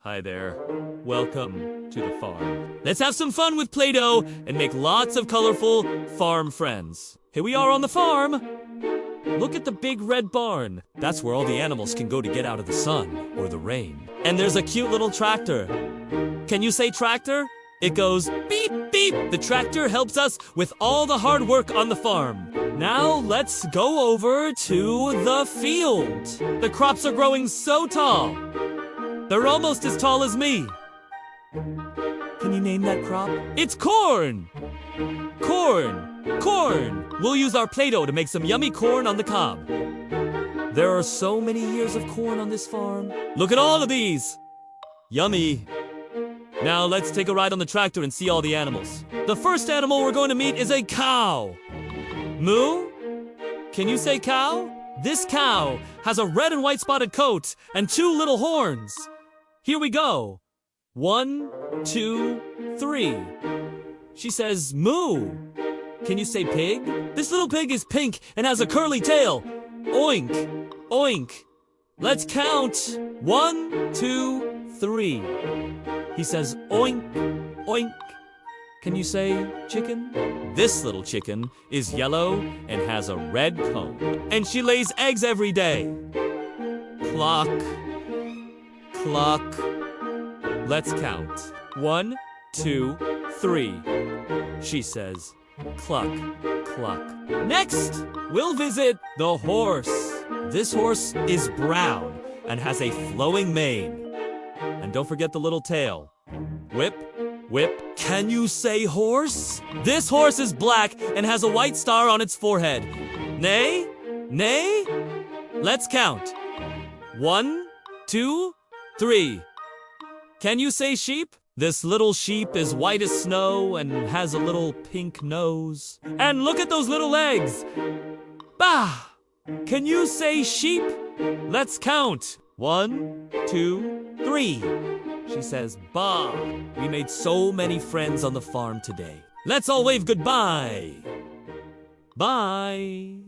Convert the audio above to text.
Hi there. Welcome to the farm. Let's have some fun with Play-Doh and make lots of colorful farm friends. Here we are on the farm. Look at the big red barn. That's where all the animals can go to get out of the sun or the rain. And there's a cute little tractor. Can you say tractor? It goes beep, beep. The tractor helps us with all the hard work on the farm. Now let's go over to the field. The crops are growing so tall. They're almost as tall as me. Can you name that crop? It's corn! Corn! Corn! We'll use our Play-Doh to make some yummy corn on the cob. There are so many years of corn on this farm. Look at all of these! Yummy! Now let's take a ride on the tractor and see all the animals. The first animal we're going to meet is a cow. Moo? Can you say cow? This cow has a red and white spotted coat and 2 little horns. Here we go. 1, 2, 3. She says moo. Can you say pig? This little pig is pink and has a curly tail. Oink, oink. Let's count. 1, 2, 3. He says oink, oink. Can you say chicken? This little chicken is yellow and has a red comb. And she lays eggs every day. Cluck, cluck. Let's count. 1, 2, 3. She says cluck, cluck. Next, we'll visit the horse. This horse is brown and has a flowing mane. And don't forget the little tail. Whip, whip. Can you say horse? This horse is black and has a white star on its forehead. Neigh? Neigh? Let's count. 1, 2, 3. Can you say sheep? This little sheep is white as snow and has a little pink nose. And look at those little legs. Bah! Can you say sheep? Let's count. 1, 2, 3. She says, bah. We made so many friends on the farm today. Let's all wave goodbye. Bye.